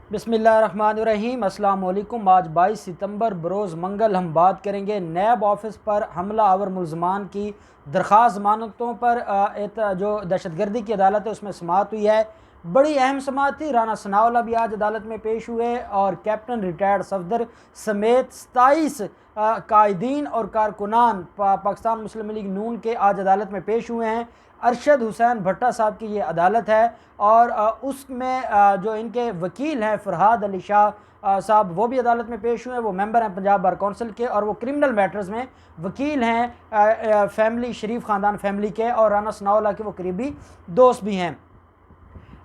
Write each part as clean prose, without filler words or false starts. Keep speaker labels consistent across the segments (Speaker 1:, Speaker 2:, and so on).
Speaker 1: बिस्मिल्लाहिर्रहमानिर्रहीम। अस्सलाम वालेकुम। आज 22 सितंबर बरोज़ मंगल हम बात करेंगे नैब ऑफिस पर हमला आवर मुल्ज़मान की दरख्वास्त ज़मानतों पर। जो दहशतगर्दी की अदालत है उसमें समाअत हुई है, बड़ी अहम समाअत थी। राना सनाउल्लाह भी आज अदालत में पेश हुए और कैप्टन रिटायर्ड सफदर समेत 27 कायदीन और कारकुनान पाकिस्तान मुस्लिम लीग नून के आज अदालत में पेश हुए हैं। अरशद हुसैन भट्टा साहब की ये अदालत है और उसमें जो इनके वकील हैं फरहाद अली शाह साहब, वो भी अदालत में पेश हुए हैं। वो मेंबर हैं पंजाब बार कौंसिल के और वो क्रिमिनल मैटर्स में वकील हैं फैमिली शरीफ ख़ानदान फैमिली के, और राना सनाउल्लाह के वो करीबी दोस्त भी हैं।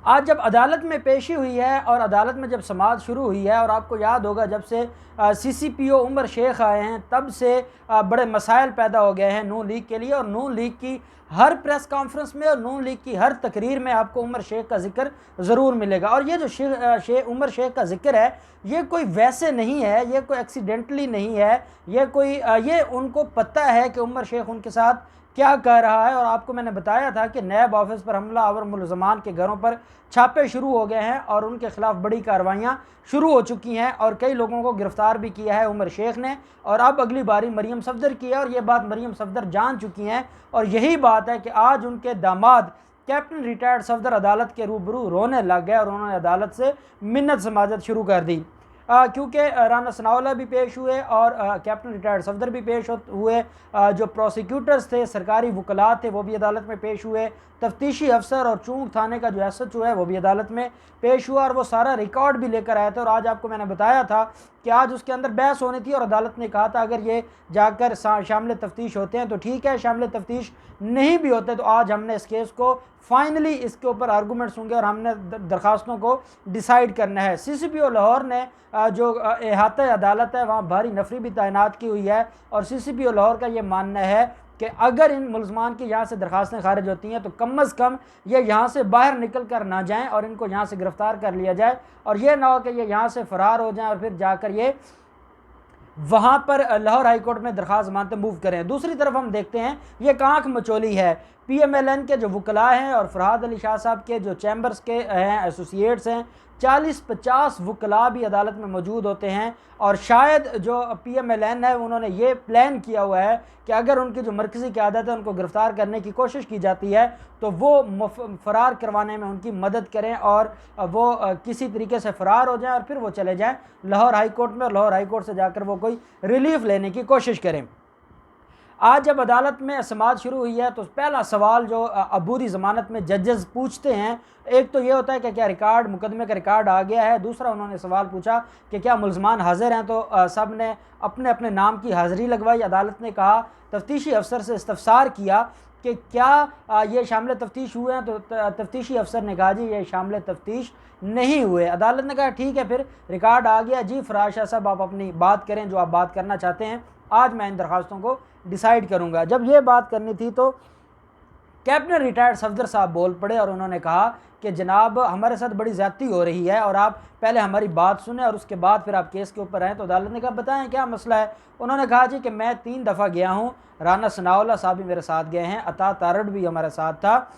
Speaker 1: आज जब अदालत में पेशी हुई है और अदालत में जब समाअत शुरू हुई है, और आपको याद होगा जब से CCPO उमर शेख आए हैं तब से बड़े मसाइल पैदा हो गए हैं नून लीग के लिए, और नून लीग की हर प्रेस कॉन्फ्रेंस में और नून लीग की हर तकरीर में आपको उमर शेख का जिक्र ज़रूर मिलेगा। और ये जो उमर शेख का जिक्र है ये कोई वैसे नहीं है, ये कोई एक्सीडेंटली नहीं है, ये उनको पता है कि उमर शेख उनके साथ क्या कर रहा है। और आपको मैंने बताया था कि नैब ऑफिस पर हमला आवर मुल्ज़मान के घरों पर छापे शुरू हो गए हैं और उनके खिलाफ बड़ी कार्रवाइयाँ शुरू हो चुकी हैं और कई लोगों को गिरफ़्तार भी किया है उमर शेख ने। और अब अगली बारी मरियम सफदर की है और ये बात मरियम सफदर जान चुकी हैं, और यही बात है कि आज उनके दामाद कैप्टन रिटायर्ड सफदर अदालत के रूबरू रोने लग गए और उन्होंने अदालत से मिन्नत समाजत शुरू कर दी। क्योंकि राना सनाउल्लाह भी पेश हुए और कैप्टन रिटायर्ड सफदर भी पेश हुए। जो प्रोसिक्यूटर्स थे, सरकारी वकला थे, वो भी अदालत में पेश हुए। तफ्तीशी अफसर और चूंक थाने का जो SHO है वो भी अदालत में पेश हुआ और वो सारा रिकॉर्ड भी लेकर आए थे। और आज आपको मैंने बताया था कि आज उसके अंदर बहस होनी थी और अदालत ने कहा था अगर ये जाकर शामिल तफ्तीश होते हैं तो ठीक है, शामिल तफ्तीश नहीं भी होते तो आज हमने इस केस को फाइनली इसके ऊपर आर्गूमेंट्स होंगे और हमने दरखास्तों को डिसाइड करना है। CCPO लाहौर ने जो अहाता अदालत है वहाँ भारी नफरी भी तैनात की हुई है, और CCPO लाहौर का ये मानना है कि अगर इन मुल्ज़मान की यहाँ से दरखास्तें खारिज होती हैं तो कम अज़ कम ये यहाँ से बाहर निकल कर ना जाएँ और इनको यहाँ से गिरफ़्तार कर लिया जाए, और ये ना हो कि ये यहाँ से फ़रार हो जाएँ और फिर जाकर ये वहाँ पर लाहौर हाई कोर्ट में दरख्वास्त मानते मूव करें। दूसरी तरफ हम देखते हैं ये आंख मचोली है। PMLN के जो वकला हैं और फरहाद अली शाह साहब के जो चैम्बर्स के हैं एसोसिएट्स हैं, 40-50 वकला भी अदालत में मौजूद होते हैं। और शायद जो PMLN है उन्होंने ये प्लान किया हुआ है कि अगर उनकी जो मरकज़ी क़यादत है उनको गिरफ़्तार करने की कोशिश की जाती है तो वो फ़रार करवाने में उनकी मदद करें और वो किसी तरीके से फ़रार हो जाएं और फिर वो चले जाएं लाहौर हाई कोर्ट में, और लाहौर हाई कोर्ट से जाकर वो कोई रिलीफ लेने की कोशिश करें। आज जब अदालत में समाअत शुरू हुई है तो पहला सवाल जो अबूरी ज़मानत में जजेस पूछते हैं, एक तो ये होता है कि क्या रिकॉर्ड मुकदमे का रिकॉर्ड आ गया है। दूसरा उन्होंने सवाल पूछा कि क्या मुल्ज़मान हाजिर हैं, तो सब ने अपने अपने नाम की हाज़िरी लगवाई। अदालत ने कहा, तफ्तीशी अफसर से इस्तफसार किया कि क्या ये शामिल तफ्तीश हुए हैं, तो तफ्तीशी अफसर ने कहा जी ये शामिल तफ्तीश नहीं हुए। अदालत ने कहा ठीक है, फिर रिकॉर्ड आ गया जी, फराज शाह साहब आप अपनी बात करें जो आप बात करना चाहते हैं, आज मैं इन दरख्वास्तों को डिसाइड करूंगा। जब ये बात करनी थी तो कैप्टन रिटायर्ड सफदर साहब बोल पड़े और उन्होंने कहा कि जनाब हमारे साथ बड़ी ज़्यादती हो रही है और आप पहले हमारी बात सुने और उसके बाद फिर आप केस के ऊपर आएँ। तो अदालत ने कहा बताएं क्या मसला है। उन्होंने कहा जी कि मैं 3 दफ़ा गया हूँ, राना सनाउल्लाह साहब भी मेरे साथ गए हैं, अता तारड़ भी हमारे साथ था,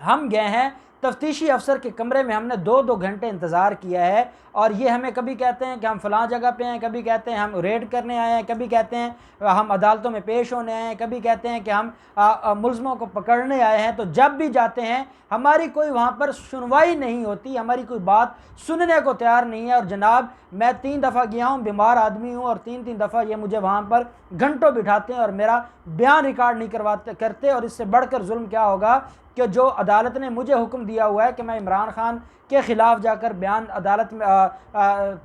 Speaker 1: हम गए हैं तफ्तीशी अफसर के कमरे में, हमने 2-2 घंटे इंतज़ार किया है और ये हमें कभी कहते हैं कि हम फ़लाँ जगह पे हैं, कभी कहते हैं हम रेड करने आए हैं, कभी कहते हैं हम अदालतों में पेश होने आए हैं, कभी कहते हैं कि हम मुल्ज़मों को पकड़ने आए हैं। तो जब भी जाते हैं हमारी कोई वहाँ पर सुनवाई नहीं होती, हमारी कोई बात सुनने को तैयार नहीं है। और जनाब मैं 3 दफ़ा गया हूँ, बीमार आदमी हूँ, और 3-3 दफ़ा ये मुझे वहाँ पर घंटों बिठाते हैं और मेरा बयान रिकॉर्ड नहीं करते। और इससे बढ़कर जुल्म क्या होगा कि जो अदालत ने मुझे हुक्म दिया हुआ है कि मैं इमरान खान के ख़िलाफ़ जाकर बयान अदालत में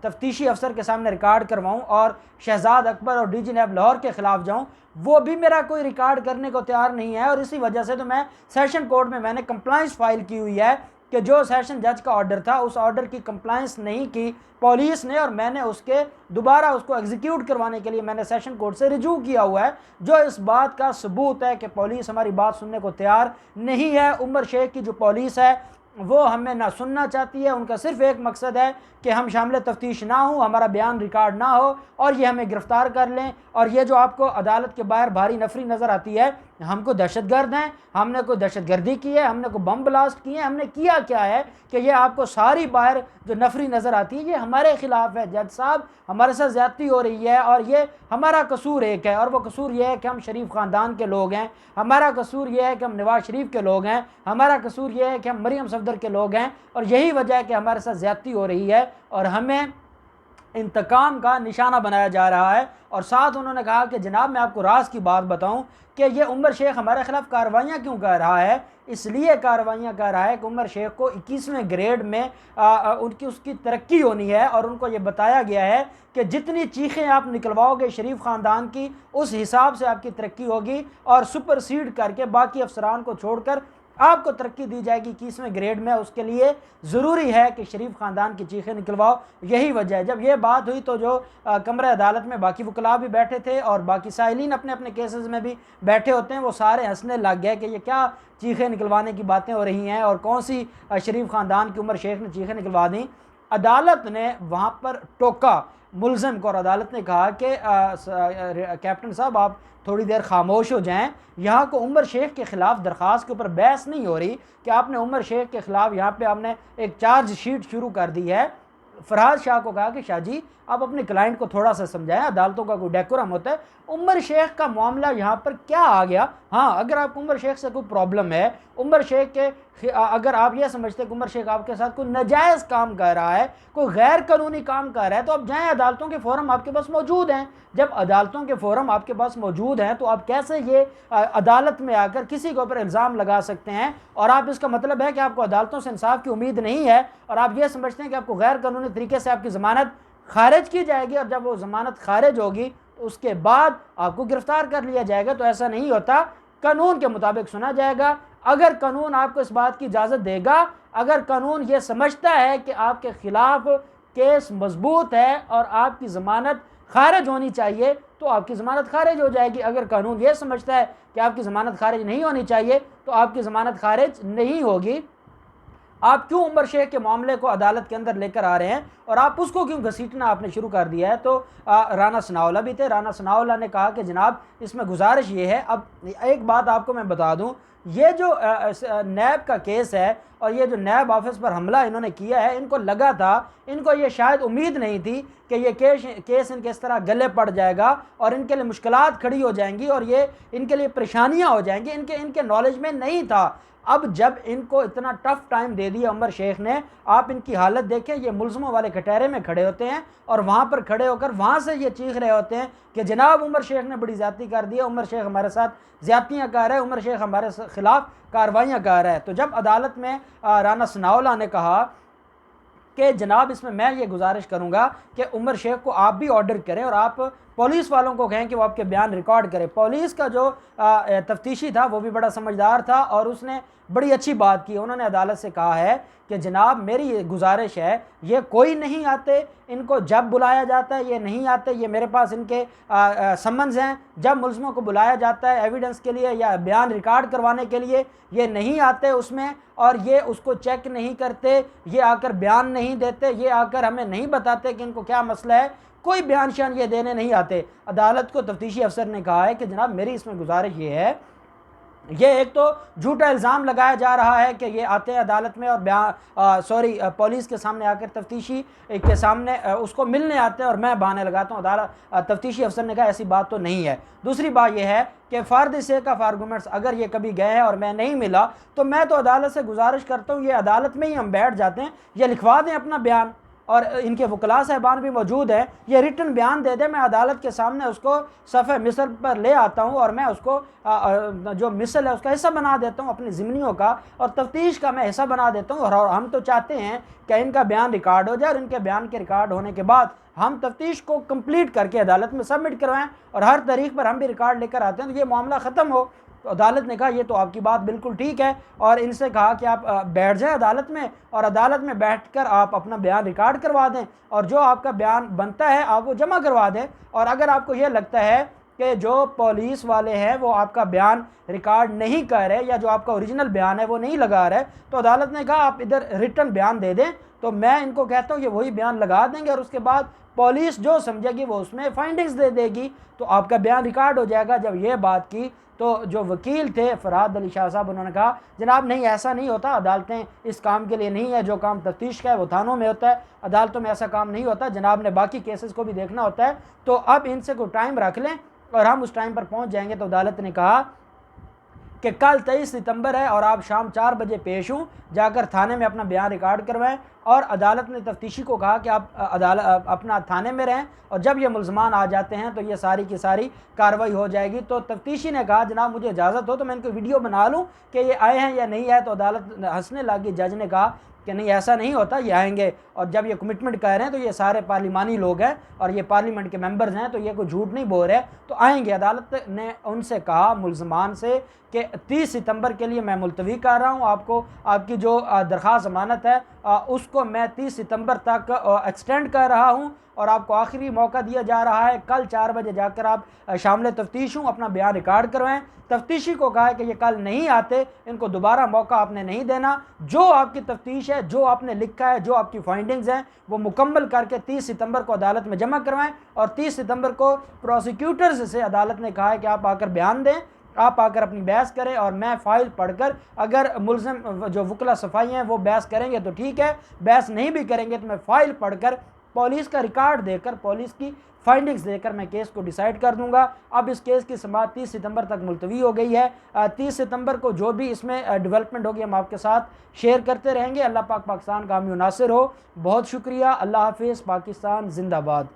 Speaker 1: तफ्तीशी अफसर के सामने रिकॉर्ड करवाऊं और शहजाद अकबर और DG नैब लाहौर के ख़िलाफ़ जाऊं, वो भी मेरा कोई रिकॉर्ड करने को तैयार नहीं है। और इसी वजह से तो मैं सेशन कोर्ट में मैंने कंप्लाइंस फाइल की हुई है कि जो सेशन जज का ऑर्डर था उस ऑर्डर की कंप्लाइंस नहीं की पुलिस ने, और मैंने उसके दोबारा उसको एग्जीक्यूट करवाने के लिए मैंने सेशन कोर्ट से रिजू किया हुआ है, जो इस बात का सबूत है कि पुलिस हमारी बात सुनने को तैयार नहीं है। उमर शेख की जो पुलिस है वो हमें ना सुनना चाहती है, उनका सिर्फ एक मकसद है कि हम शामिल तफ्तीश ना हो, हमारा बयान रिकॉर्ड ना हो और ये हमें गिरफ़्तार कर लें। और ये जो आपको अदालत के बाहर भारी नफरी नज़र आती है, हमको दहशतगर्द हैं, हमने कोई दहशतगर्दी की है, हमने कोई बम ब्लास्ट किए हैं, हमने किया क्या है कि ये आपको सारी बाहर जो नफरी नज़र आती है ये हमारे ख़िलाफ़ है। जज साहब हमारे साथ ज़्यादती हो रही है और ये हमारा कसूर एक है, और वो कसूर ये है कि हम शरीफ ख़ानदान के लोग हैं, हमारा कसूर ये है कि हम नवाज़ शरीफ के लोग हैं, हमारा कसूर ये है कि हम मरीम सफदर के लोग हैं, और यही वजह है कि हमारे साथ ज़्यादती हो रही है और हमें इंतकाम का निशाना बनाया जा रहा है। और साथ उन्होंने कहा कि जनाब मैं आपको राज की बात बताऊं कि ये उमर शेख हमारे ख़िलाफ़ कार्रवाइयाँ क्यों कर रहा है, इसलिए कार्रवाइयाँ कर रहा है कि उमर शेख को 21वें ग्रेड में उसकी तरक्की होनी है, और उनको ये बताया गया है कि जितनी चीखें आप निकलवाओगे शरीफ ख़ानदान की उस हिसाब से आपकी तरक्की होगी, और सुपरसीड करके बाकी अफसरान को छोड़कर आपको तरक्की दी जाएगी 21वें ग्रेड में। उसके लिए ज़रूरी है कि शरीफ ख़ानदान की चीखें निकलवाओ। यही वजह है। जब ये बात हुई तो जो कमरे अदालत में बाकी वकला भी बैठे थे और बाकी साइलिन अपने अपने केसेस में भी बैठे होते हैं, वो सारे हंसने लग गए कि ये क्या चीखें निकलवाने की बातें हो रही हैं और कौन सी शरीफ ख़ानदान की उमर शेख ने चीखें निकलवा दी। अदालत ने वहाँ पर टोका मुलज़म को, और अदालत ने कहा कि कैप्टन साहब आप थोड़ी देर खामोश हो जाएं, यहाँ को उमर शेख के ख़िलाफ़ दरख्वास्त के ऊपर बहस नहीं हो रही कि आपने उमर शेख के ख़िलाफ़ यहाँ पे आपने एक चार्ज शीट शुरू कर दी है। फरहाद शाह को कहा कि शाह जी आप अपने क्लाइंट को थोड़ा सा समझाएं, अदालतों का कोई डेकोरम होता है, उमर शेख का मामला यहाँ पर क्या आ गया। हाँ, अगर आपको उमर शेख से कोई प्रॉब्लम है, उमर शेख के अगर आप ये समझते हैं कि उमर शेख आपके साथ कोई नाजायज़ काम कर रहा है, कोई गैर कानूनी काम कर रहा है, तो आप जाएँ, अदालतों के फोरम आपके पास मौजूद हैं। जब अदालतों के फोरम आपके पास मौजूद हैं तो आप कैसे ये अदालत में आकर किसी के ऊपर इल्ज़ाम लगा सकते हैं, और आप इसका मतलब है कि आपको अदालतों से इंसाफ की उम्मीद नहीं है और आप ये समझते हैं कि आपको गैर कानूनी तरीके से आपकी ज़मानत खारिज की जाएगी, और जब वो ज़मानत खारिज होगी तो उसके बाद आपको गिरफ्तार कर लिया जाएगा। तो ऐसा नहीं होता, कानून के मुताबिक सुना जाएगा। अगर कानून आपको इस बात की इजाज़त देगा, अगर कानून ये समझता है कि आपके ख़िलाफ़ केस मजबूत है और आपकी ज़मानत खारिज होनी चाहिए, तो आपकी ज़मानत खारिज हो जाएगी। अगर कानून ये समझता है कि आपकी ज़मानत खारिज नहीं होनी चाहिए तो आपकी ज़मानत खारिज नहीं होगी। आप क्यों उमर शेख के मामले को अदालत के अंदर लेकर आ रहे हैं और आप उसको क्यों घसीटना आपने शुरू कर दिया है। तो राना सनाउल्लाह भी थे। राना सनाउल्लाह ने कहा कि जनाब इसमें गुजारिश ये है। अब एक बात आपको मैं बता दूं, ये जो नैब का केस है और ये जो नैब ऑफिस पर हमला इन्होंने किया है, इनको लगा था, इनको ये शायद उम्मीद नहीं थी कि ये केस इनके इस तरह गले पड़ जाएगा और इनके लिए मुश्किलात खड़ी हो जाएंगी और ये इनके लिए परेशानियां हो जाएंगी। इनके नॉलेज में नहीं था। अब जब इनको इतना टफ टाइम दे दिया उमर शेख ने, आप इनकी हालत देखें, ये मुल्ज़िमों वाले कटहरे में खड़े होते हैं और वहाँ पर खड़े होकर वहाँ से ये चीख रहे होते हैं कि जनाब उमर शेख ने बड़ी ज़्यादती कर दी है, उमर शेख हमारे साथ ज़्यादतियाँ कर रहा है, उमर शेख हमारे ख़िलाफ़ कार्रवाइयाँ कर रहा है। तो जब अदालत में राना सनाउल्लाह ने कहा कि जनाब इसमें मैं ये गुजारिश करूँगा कि उमर शेख को आप भी ऑर्डर करें और आप पुलिस वालों को कहें कि वो आपके बयान रिकॉर्ड करें। पुलिस का जो तफ्तीशी था वो भी बड़ा समझदार था और उसने बड़ी अच्छी बात की। उन्होंने अदालत से कहा है कि जनाब मेरी ये गुजारिश है, ये कोई नहीं आते, इनको जब बुलाया जाता है ये नहीं आते, ये मेरे पास इनके समन्स हैं, जब मुल्ज़िमों को बुलाया जाता है एविडेंस के लिए या बयान रिकॉर्ड करवाने के लिए ये नहीं आते उसमें, और ये उसको चेक नहीं करते, ये आकर बयान नहीं देते, ये आकर हमें नहीं बताते कि इनको क्या मसला है, कोई बयान शान ये देने नहीं आते। अदालत को तफ्तीशी अफसर ने कहा है कि जनाब मेरी इसमें गुजारिश ये है, ये एक तो झूठा इल्ज़ाम लगाया जा रहा है कि ये आते हैं अदालत में और बयान पुलिस के सामने आकर तफ्तीशी के सामने उसको मिलने आते हैं और मैं बहाने लगाता हूँ। अदालत तफ्तीशी अफसर ने कहा ऐसी बात तो नहीं है। दूसरी बात यह है कि for the sake of arguments अगर ये कभी गए हैं और मैं नहीं मिला तो मैं तो अदालत से गुजारिश करता हूँ ये अदालत में ही हम बैठ जाते हैं, ये लिखवा दें अपना बयान, और इनके वकला साहबान भी मौजूद हैं, ये रिटन बयान दे दें, मैं अदालत के सामने उसको सफ़े मिसल पर ले आता हूँ और मैं उसको जो मिसल है उसका हिस्सा बना देता हूँ, अपनी ज़िम्नियों का और तफ्तीश का मैं हिस्सा बना देता हूँ। और हम तो चाहते हैं कि इनका बयान रिकॉर्ड हो जाए और इनके बयान के रिकॉर्ड होने के बाद हम तफ्तीश को कंप्लीट करके अदालत में सबमिट करवाएं और हर तारीख पर हम भी रिकॉर्ड लेकर आते हैं तो ये मामला ख़त्म हो। तो अदालत ने कहा ये तो आपकी बात बिल्कुल ठीक है, और इनसे कहा कि आप बैठ जाएं अदालत में और अदालत में बैठकर आप अपना बयान रिकॉर्ड करवा दें और जो आपका बयान बनता है आप वो जमा करवा दें। और अगर आपको ये लगता है कि जो पुलिस वाले हैं वो आपका बयान रिकॉर्ड नहीं कर रहे या जो आपका ओरिजिनल बयान है वो नहीं लगा रहे, तो अदालत ने कहा आप इधर रिटन बयान दे दें, तो मैं इनको कहता हूँ कि वही बयान लगा देंगे और उसके बाद पुलिस जो समझेगी वो उसमें फाइंडिंग्स दे देगी, तो आपका बयान रिकॉर्ड हो जाएगा। जब ये बात की तो जो वकील थे फरहाद अली शाह साहब, उन्होंने कहा जनाब नहीं ऐसा नहीं होता, अदालतें इस काम के लिए नहीं है, जो काम तफ्तीश का है वो थानों में होता है, अदालतों में ऐसा काम नहीं होता, जनाब ने बाकी केसेस को भी देखना होता है, तो अब इनसे कोई टाइम रख लें और हम उस टाइम पर पहुंच जाएंगे। तो अदालत ने कहा कि कल 23 सितंबर है और आप शाम 4 बजे पेश हूँ, जाकर थाने में अपना बयान रिकॉर्ड करवाएं। और अदालत ने तफ्तीशी को कहा कि आप अदालत अपना थाने में रहें और जब ये मुल्ज़मान आ जाते हैं तो ये सारी की सारी कार्रवाई हो जाएगी। तो तफ्तीशी ने कहा जनाब मुझे इजाज़त हो तो मैं इनको वीडियो बना लूँ कि ये आए हैं या नहीं आए। तो अदालत हंसने लगी, जज ने कहा कि नहीं ऐसा नहीं होता, ये आएंगे और जब ये कमिटमेंट कर रहे हैं तो ये सारे पार्लिमानी लोग हैं और ये पार्लियामेंट के मेंबर्स हैं, तो ये कोई झूठ नहीं बोल रहे, तो आएंगे। अदालत ने उनसे कहा मुल्ज़मान से कि 30 सितंबर के लिए मैं मुलतवी कर रहा हूँ, आपको आपकी जो दरख्वास्त ज़मानत है उसको मैं 30 सितंबर तक एक्सटेंड कर रहा हूँ और आपको आखिरी मौका दिया जा रहा है, कल 4 बजे जाकर आप शामिल तफ्तीश हूँ अपना बयान रिकॉर्ड करवाएं। तफ्तीशी को कहा है कि ये कल नहीं आते, इनको दोबारा मौका आपने नहीं देना, जो आपकी तफ्तीश है, जो आपने लिखा है, जो आपकी फाइंडिंग्स हैं वो मुकम्मल करके 30 सितंबर को अदालत में जमा करवाएं। और 30 सितंबर को प्रोसिक्यूटर्स से अदालत ने कहा है कि आप आकर बयान दें, आप आकर अपनी बहस करें और मैं फ़ाइल पढ़कर अगर मुल्ज़िम जो वकला सफाई हैं वो बहस करेंगे तो ठीक है, बहस नहीं भी करेंगे तो मैं फ़ाइल पढ़कर पुलिस का रिकॉर्ड देकर, पुलिस की फाइंडिंग्स देकर मैं केस को डिसाइड कर दूंगा। अब इस केस की समाअत 30 सितंबर तक मुलतवी हो गई है। 30 सितंबर को जो भी इसमें डेवलपमेंट होगी हम आपके साथ शेयर करते रहेंगे। अल्लाह पाक पाकिस्तान का हामी नासिर हो। बहुत शुक्रिया। अल्लाह हाफिज़। पाकिस्तान जिंदाबाद।